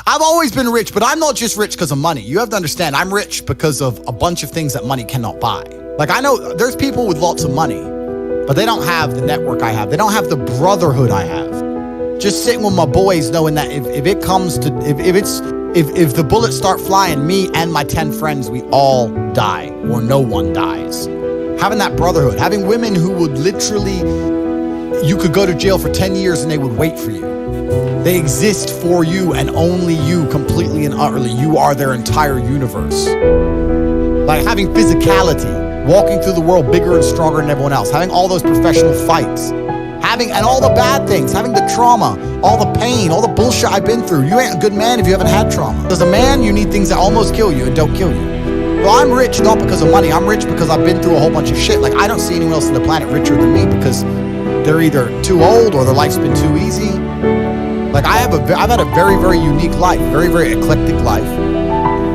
I've always been rich, but I'm not just rich because of money. You have to understand, I'm rich because of a bunch of things that money cannot buy. Like, I know there's people with lots of money, but they don't have the network I have. They don't have the brotherhood I have. Just sitting with my boys, knowing that if it comes to, if the bullets start flying, me and my 10 friends, we all die, or no one dies. Having that brotherhood, having women who would literally, you could go to jail for 10 years and they would wait for you. They exist for you and only you, completely and utterly. You are their entire universe. Like having physicality, walking through the world bigger and stronger than everyone else, having all those professional fights, and all the bad things, having the trauma, all the pain, all the bullshit I've been through. You ain't a good man if you haven't had trauma. As a man, you need things that almost kill you and don't kill you. Well, I'm rich not because of money. I'm rich because I've been through a whole bunch of shit. Like, I don't see anyone else on the planet richer than me because they're either too old or their life's been too easy. Like, I've had a very, very unique life, very, very eclectic life.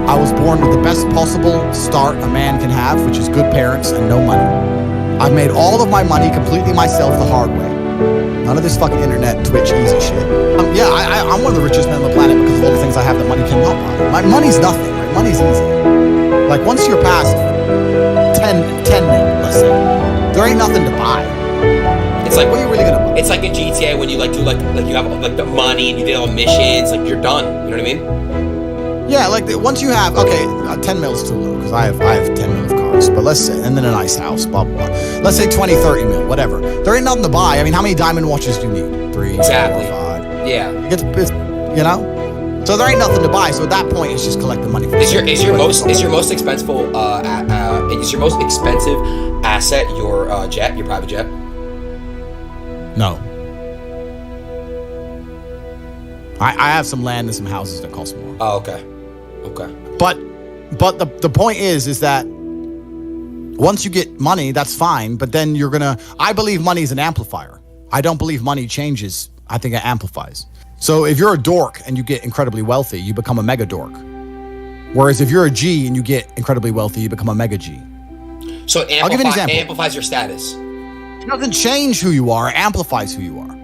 I was born with the best possible start a man can have, which is good parents and no money. I've made all of my money completely myself the hard way. None of this fucking internet, Twitch, easy shit. I'm one of the richest men on the planet because of all the things I have that money cannot buy. My money's nothing, right? Money's easy. Like, once you're past 10 mil, let's say, there ain't nothing to buy. It's like, what are you really gonna buy? It's like in GTA when you do you have like the money and you did all the missions, like you're done. You know what I mean? Yeah, like once you have 10 mil is too low because I have 10 mil of cars, but let's say, and then a nice house, blah blah blah. Let's say 20, 30 mil, whatever. There ain't nothing to buy. I mean, how many diamond watches do you need? 3, exactly. 4, 5. Yeah. It's you know. So there ain't nothing to buy. So at that point, it's just collecting money. Is your most expensive asset your jet, your private jet? No. I have some land and some houses that cost more. Oh, okay. Okay. But the point is that once you get money, that's fine. But then I believe money is an amplifier. I don't believe money changes. I think it amplifies. So if you're a dork and you get incredibly wealthy, you become a mega dork. Whereas if you're a G and you get incredibly wealthy, you become a mega G. So I'll give you an example. Amplifies your status. It doesn't change who you are, it amplifies who you are.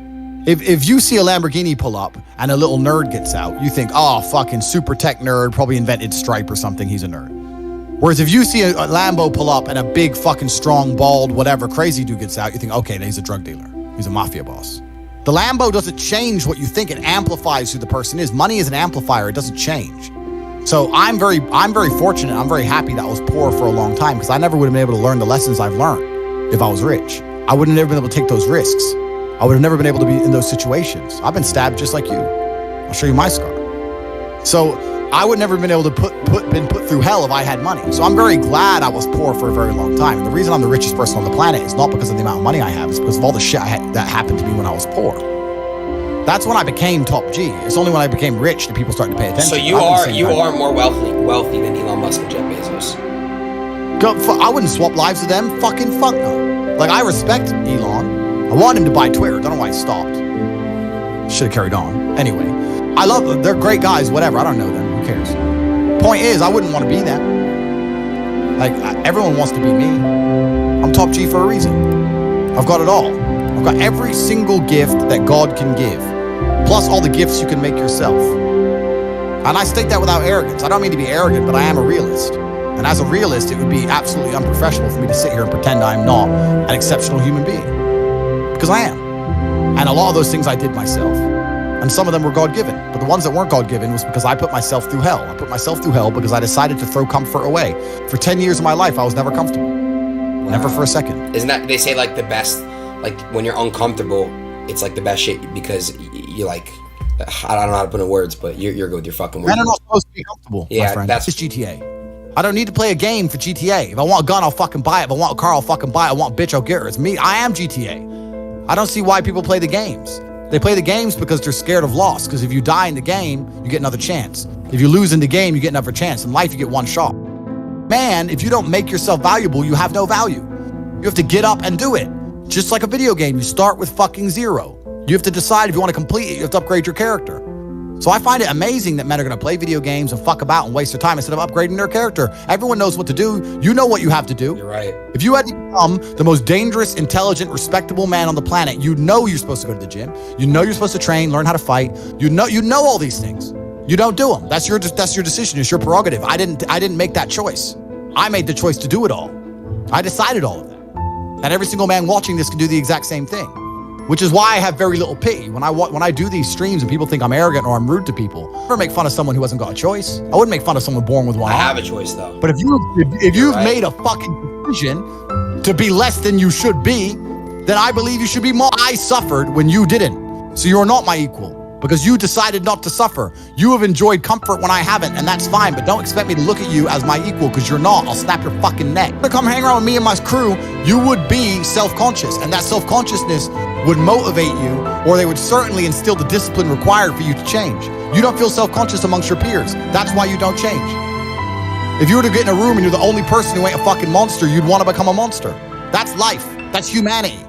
If you see a Lamborghini pull up and a little nerd gets out, you think, oh, fucking super tech nerd, probably invented Stripe or something, he's a nerd. Whereas if you see a Lambo pull up and a big fucking strong, bald, whatever crazy dude gets out, you think, okay, he's a drug dealer. He's a mafia boss. The Lambo doesn't change what you think, it amplifies who the person is. Money is an amplifier, it doesn't change. So I'm very fortunate, I'm very happy that I was poor for a long time because I never would have been able to learn the lessons I've learned if I was rich. I would have never been able to take those risks. I would have never been able to be in those situations. I've been stabbed just like you. I'll show you my scar. So I would never have been able to been put through hell if I had money. So I'm very glad I was poor for a very long time. And the reason I'm the richest person on the planet is not because of the amount of money I have. It's because of all the shit that happened to me when I was poor. That's when I became top G. It's only when I became rich that people started to pay attention. So you are more wealthy than Elon Musk and Jeff Bezos. I wouldn't swap lives with them. Fucking fuck no. Like, I respect Elon. I want him to buy Twitter. Don't know why he stopped. Should have carried on. Anyway, I love them. They're great guys, whatever. I don't know them. Who cares? Point is, I wouldn't want to be them. Like, everyone wants to be me. I'm top G for a reason. I've got it all. I've got every single gift that God can give, plus all the gifts you can make yourself. And I state that without arrogance. I don't mean to be arrogant, but I am a realist. And as a realist, it would be absolutely unprofessional for me to sit here and pretend I'm not an exceptional human being. Because I am. And a lot of those things I did myself. And some of them were God-given. But the ones that weren't God-given was because I put myself through hell. I put myself through hell because I decided to throw comfort away. For 10 years of my life, I was never comfortable. Wow. Never for a second. Isn't that, they say like the best, like when you're uncomfortable, it's like the best shit because you like, I don't know how to put it in words, but you're good with your fucking words. Men are not supposed to be comfortable, my friend. That's GTA. I don't need to play a game for GTA. If I want a gun, I'll fucking buy it. If I want a car, I'll fucking buy it. I want a bitch, I'll get her. It's me. I am GTA. I don't see why people play the games. They play the games because they're scared of loss. Because if you die in the game, you get another chance. If you lose in the game, you get another chance. In life, you get one shot. Man, if you don't make yourself valuable, you have no value. You have to get up and do it. Just like a video game, you start with fucking zero. You have to decide if you want to complete it, you have to upgrade your character. So I find it amazing that men are going to play video games and fuck about and waste their time instead of upgrading their character. Everyone knows what to do. You know what you have to do. You're right. If you had to become the most dangerous, intelligent, respectable man on the planet, you know you're supposed to go to the gym. You know you're supposed to train, learn how to fight. You know all these things. You don't do them. That's your decision. It's your prerogative. I didn't make that choice. I made the choice to do it all. I decided all of that. And every single man watching this can do the exact same thing, which is why I have very little pity. When I do these streams and people think I'm arrogant or I'm rude to people, I never make fun of someone who hasn't got a choice. I wouldn't make fun of someone born with one I arm. have a choice though. But if you've right. made a fucking decision to be less than you should be, then I believe you should be more. I suffered when you didn't. So you're not my equal because you decided not to suffer. You have enjoyed comfort when I haven't, and that's fine, but don't expect me to look at you as my equal because you're not. I'll snap your fucking neck. To come hang around with me and my crew, you would be self-conscious, and that self-consciousness would motivate you, or they would certainly instill the discipline required for you to change. You don't feel self-conscious amongst your peers. That's why you don't change. If you were to get in a room and you're the only person who ain't a fucking monster, you'd want to become a monster. That's life. That's humanity.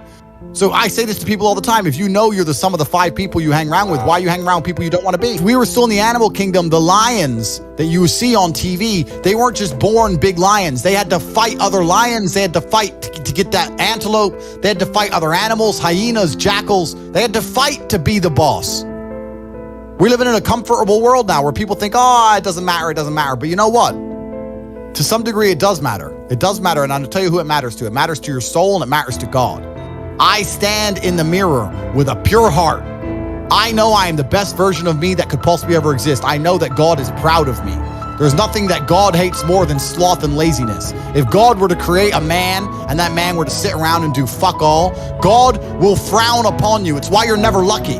So I say this to people all the time. If you know you're the sum of the 5 people you hang around with, why you hang around with people you don't want to be? If we were still in the animal kingdom, the lions that you see on TV, they weren't just born big lions. They had to fight other lions. They had to fight to get that antelope. They had to fight other animals, hyenas, jackals. They had to fight to be the boss. We're living in a comfortable world now where people think, oh, it doesn't matter, it doesn't matter. But you know what? To some degree, it does matter. It does matter, and I'll tell you who it matters to. It matters to your soul, and it matters to God. I stand in the mirror with a pure heart. I know I am the best version of me that could possibly ever exist. I know that God is proud of me. There's nothing that God hates more than sloth and laziness. If God were to create a man and that man were to sit around and do fuck all, God will frown upon you. It's why you're never lucky.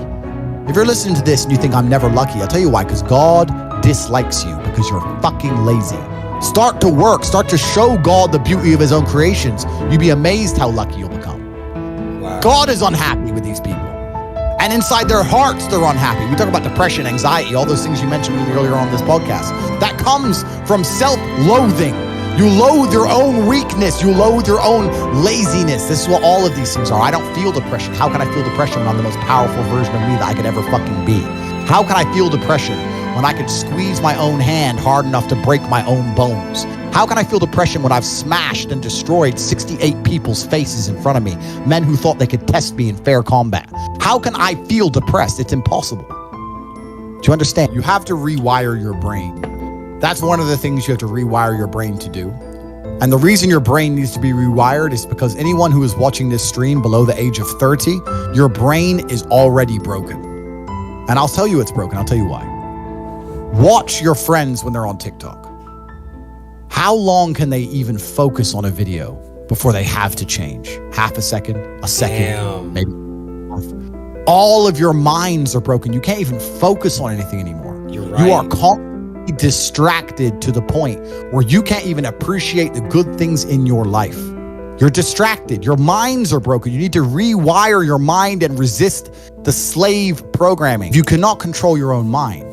If you're listening to this and you think I'm never lucky, I'll tell you why, because God dislikes you because you're fucking lazy. Start to work. Start to show God the beauty of his own creations. You'd be amazed how lucky you'll become. Wow. God is unhappy with these people. And inside their hearts, they're unhappy. We talk about depression, anxiety, all those things you mentioned earlier on this podcast. That comes from self-loathing. You loathe your own weakness. You loathe your own laziness. This is what all of these things are. I don't feel depression. How can I feel depression when I'm the most powerful version of me that I could ever fucking be? How can I feel depression when I could squeeze my own hand hard enough to break my own bones? How can I feel depression when I've smashed and destroyed 68 people's faces in front of me, men who thought they could test me in fair combat? How can I feel depressed? It's impossible. Do you understand? You have to rewire your brain. That's one of the things you have to rewire your brain to do. And the reason your brain needs to be rewired is because anyone who is watching this stream below the age of 30, your brain is already broken. And I'll tell you it's broken. I'll tell you why. Watch your friends when they're on TikTok. How long can they even focus on a video before they have to change? Half a second, Damn. maybe a half. All of your minds are broken. You can't even focus on anything anymore. You're right. You are constantly distracted to the point where you can't even appreciate the good things in your life. You're distracted. Your minds are broken. You need to rewire your mind and resist the slave programming. If you cannot control your own mind,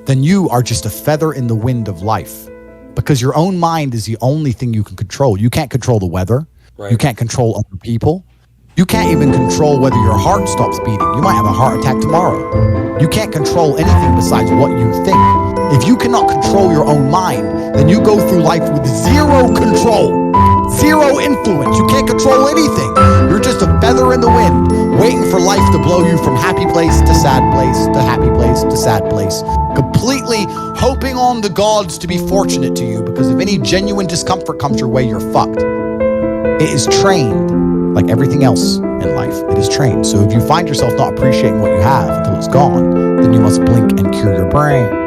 then you are just a feather in the wind of life. Because your own mind is the only thing you can control. You can't control the weather. Right. You can't control other people. You can't even control whether your heart stops beating. You might have a heart attack tomorrow. You can't control anything besides what you think. If you cannot control your own mind, then you go through life with zero control, zero influence. You can't control anything. You're just a feather in the wind, waiting for life to blow you from happy place to sad place to happy place to sad place. Completely hoping on the gods to be fortunate to you, because if any genuine discomfort comes your way, you're fucked. It is trained like everything else in life. It is trained. So if you find yourself not appreciating what you have until it's gone, then you must blink and cure your brain.